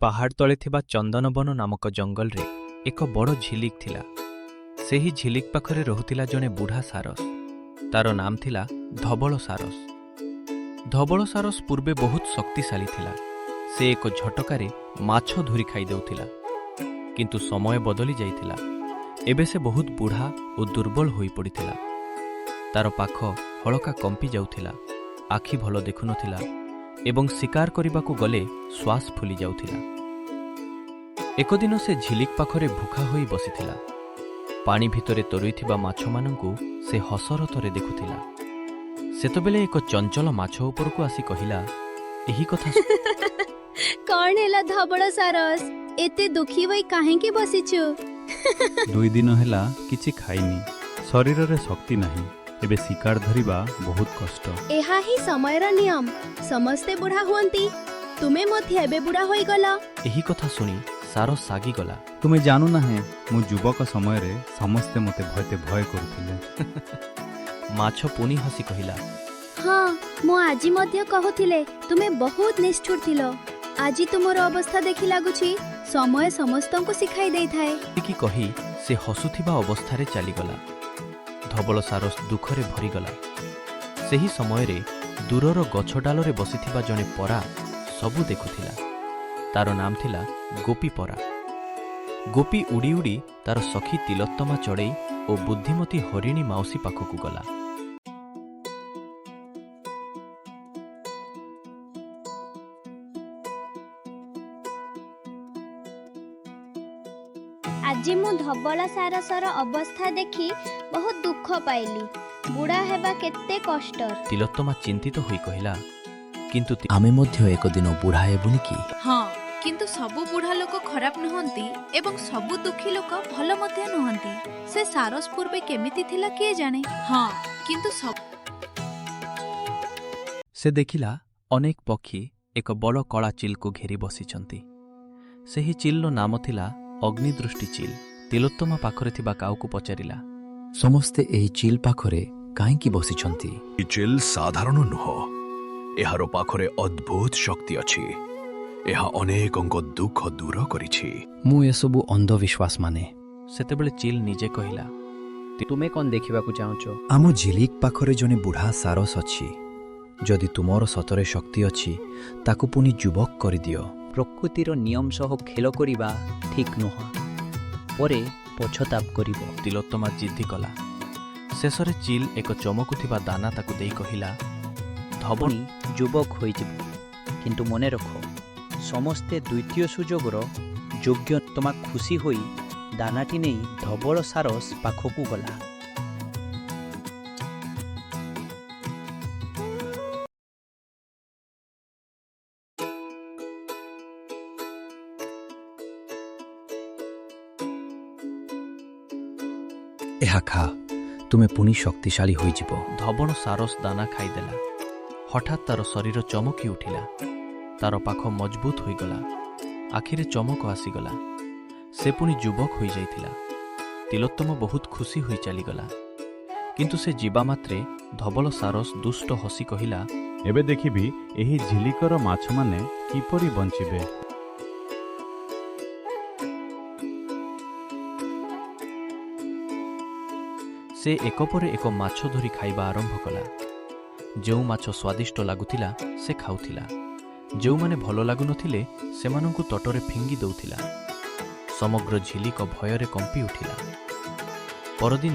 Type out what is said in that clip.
ପାହାଡ଼ ତଳେ ଥିବା ଚନ୍ଦନବନ ନାମକ ଜଙ୍ଗଲରେ ଏକ ବଡ଼ ଝିଲିକ ଥିଲା। ସେହି ଝିଲିକ ପାଖରେ ରହୁଥିଲା ଜଣେ ବୁଢ଼ା ସାରସ। ତାର ନାମ ଥିଲା ଧବଳ ସାରସ। ଧବଳ ସାରସ ପୂର୍ବେ ବହୁତ ଶକ୍ତିଶାଳୀ ଥିଲା। ସେ ଏକ ଝଟକାରେ ମାଛ ଧରି ଖାଇଦେଉଥିଲା। କିନ୍ତୁ ସମୟ ବଦଳି ଯାଇଥିଲା। ଏବେ ସେ ବହୁତ ବୁଢ଼ା ଓ ଦୁର୍ବଳ ହୋଇପଡ଼ିଥିଲା। ତାର ପାଖ ହଳକା କମ୍ପି ଯାଉଥିଲା, ଆଖି ଭଲ ଦେଖୁନଥିଲା ଏବଂ ଶିକାର କରିବାକୁ ଗଲେ ଶ୍ୱାସ ଫୁଲି ଯାଉଥିଲା। ଏକଦିନ ସେ ଝିଲିକ ପାଖରେ ଭୁଖା ହୋଇ ବସିଥିଲା। ପାଣି ଭିତରେ ତରୁଥିବା ମାଛମାନଙ୍କୁ ସେ ହସରତରେ ଦେଖୁଥିଲା। ସେତେବେଳେ ଏକ ଚଞ୍ଚଳ ମାଛ ଉପରକୁ ଆସି କହିଲା, ଏହି କଥା କଣ ହେଲା ଧବଳ ସାରସ, ଏତେ ଦୁଃଖୀ ହୋଇ କାହିଁକି ବସିଛୁ? 2 ଦିନ ହେଲା କିଛି ଖାଇନି, ଶରୀରରେ ଶକ୍ତି ନାହିଁ। ଏବେ ଶିକାର ଧରିବା ବହୁତ କଷ୍ଟ। ଏହା ହିଁ ସମୟର ନିୟମ, ସମସ୍ତେ ବୁଢ଼ା ହୁଅନ୍ତି। ତୁମେ ମଧ୍ୟ ଏବେ ବୁଢ଼ା ହୋଇଗଲ। ଏହି କଥା ଶୁଣି ସାରସ ରାଗିଗଲା। ତୁମେ ଜାଣୁ ନାହିଁ, ମୁଁ ଯୁବକ ସମୟରେ ସମସ୍ତେ ମୋତେ ଭୟ କରୁଥିଲେ। ମାଛ ପୁଣି ହସି କହିଲା, ହଁ, ମୁଁ ଆଜି ମଧ୍ୟ କହୁଥିଲେ ତୁମେ ବହୁତ ନିଷ୍ଠୁର ଥିଲ। ଆଜି ତୁମର ଅବସ୍ଥା ଦେଖି ଲାଗୁଛି ସମୟ ସମସ୍ତଙ୍କୁ ଶିଖାଇ ଦେଇଥାଏ। କି କହି ସେ ହସୁଥିବା ଅବସ୍ଥାରେ ଚାଲିଗଲା। ଧବଳ ସାରସ ଦୁଃଖରେ ଭରିଗଲା। ସେହି ସମୟରେ ଦୂରର ଗଛ ଡାଲରେ ବସିଥିବା ଜଣେ ପରା ସବୁ ଦେଖୁଥିଲା। ତାର ନାମ ଥିଲା ଗୋପୀ ପରା। ଗୋପୀ ଉଡ଼ି ଉଡ଼ି ତାର ସଖୀ ତିଲୋତ୍ତମା ଚଢ଼େଇ ଓ ବୁଦ୍ଧିମତୀ ହରିଣୀ ମାଉସୀ ପାଖକୁ ଗଲା। ଆଜି ମୁଁ ଧବଳ ସାରସର ଅବସ୍ଥା ଦେଖି ବହୁତ ଦୁଃଖ ପାଇଲି। ବୁଢ଼ା ହେବା କେତେ କଷ୍ଟର। ତିଲୋତ୍ତମା ଚିନ୍ତିତ ହୋଇ କହିଲା, କିନ୍ତୁ ଆମେ ମଧ୍ୟ ଏକ ଦିନ ବୁଢ଼ା ହେବୁନି କି? ହଁ, କିନ୍ତୁ ସବୁ ବୁଢ଼ା ଲୋକ ଖରାପ ନୁହନ୍ତି ଏବଂ ସବୁ ଦୁଃଖୀ ଲୋକ ଭଲ ମଧ୍ୟ ନୁହନ୍ତି। ସେ ସାରସ ପୂର୍ବେ କେମିତି ଥିଲା କିଏ ଜାଣେ। ହଁ, କିନ୍ତୁ ସେ ଦେଖିଲା ଅନେକ ପକ୍ଷୀ ଏକ ବଡ଼ କଳା ଚିଲକୁ ଘେରି ବସିଛନ୍ତି। ସେହି ଚିଲର ନାମ ଥିଲା ଅଗ୍ନିଦୃଷ୍ଟି ଚିଲ। ତିଲୋତ୍ତମା ପାଖରେ ଥିବା କାଉକୁ ପଚାରିଲା, ସମସ୍ତେ ଏହି ଚିଲ୍ ପାଖରେ କାହିଁକି ବସିଛନ୍ତି? ଏ ଚିଲ୍ ସାଧାରଣ ନୁହଁ, ଏହାର ପାଖରେ ଅଦ୍ଭୁତ ଶକ୍ତି ଅଛି। ଏହା ଅନେକଙ୍କ ଦୁଃଖ ଦୂର କରିଛି। ମୁଁ ଏସବୁ ଅନ୍ଧବିଶ୍ୱାସ ମାନେ। ସେତେବେଳେ ଚିଲ ନିଜେ କହିଲା, ତୁମେ କ'ଣ ଦେଖିବାକୁ ଚାହୁଁଛ? ଆମ ଝିଲିକ ପାଖରେ ଜଣେ ବୁଢ଼ା ସାରସ ଅଛି। ଯଦି ତୁମର ସତରେ ଶକ୍ତି ଅଛି, ତାକୁ ପୁଣି ଯୁବକ କରିଦିଅ। ପ୍ରକୃତିର ନିୟମ ସହ ଖେଳ କରିବା ଠିକ୍ ନୁହଁ, ପରେ ପଛତାପ କରିବ। ତିଲୋତ୍ତମା ଜିଦ୍ଦି କଲା। ଶେଷରେ ଚିଲ ଏକ ଚମକୁଥିବା ଦାନା ତାକୁ ଦେଇ କହିଲା, ଧବଳ ପୁଣି ଯୁବକ ହୋଇଯିବ। କିନ୍ତୁ ମନେ ରଖ, ସମସ୍ତେ ଦ୍ୱିତୀୟ ସୁଯୋଗର ଯୋଗ୍ୟ। ତମା ଖୁସି ହୋଇ ଦାନାଟି ନେଇ ଧବଳ ସାରସ ପାଖକୁ ଗଲା। ଏହା ଖା, ତୁମେ ପୁଣି ଶକ୍ତିଶାଳୀ ହୋଇଯିବ। ଧବଳ ସାରସ ଦାନା ଖାଇଦେଲା। ହଠାତ୍ ତାର ଶରୀର ଚମକି ଉଠିଲା। ତାର ପାଖ ମଜବୁତ ହୋଇଗଲା। ଆଖିରେ ଚମକ ଆସିଗଲା। ସେ ପୁଣି ଯୁବକ ହୋଇଯାଇଥିଲା। ତିଲୋତ୍ତମ ବହୁତ ଖୁସି ହୋଇ ଚାଲିଗଲା। କିନ୍ତୁ ସେ ଯିବା ମାତ୍ରେ ଧବଳ ସାରସ ଦୁଷ୍ଟ ହସି କହିଲା, ଏବେ ଦେଖିବି ଏହି ଝିଲିକର ମାଛମାନେ କିପରି ବଞ୍ଚିବେ। ସେ ଏକ ପରେ ଏକ ମାଛ ଧରି ଖାଇବା ଆରମ୍ଭ କଲା। ଯେଉଁ ମାଛ ସ୍ୱାଦିଷ୍ଟ ଲାଗୁଥିଲା ସେ ଖାଉଥିଲା। ଯେଉଁମାନେ ଭଲ ଲାଗୁନଥିଲେ ସେମାନଙ୍କୁ ତଟରେ ଫିଙ୍ଗି ଦେଉଥିଲା। ସମଗ୍ର ଝିଲିକ ଭୟରେ କମ୍ପି ଉଠିଲା। ପରଦିନ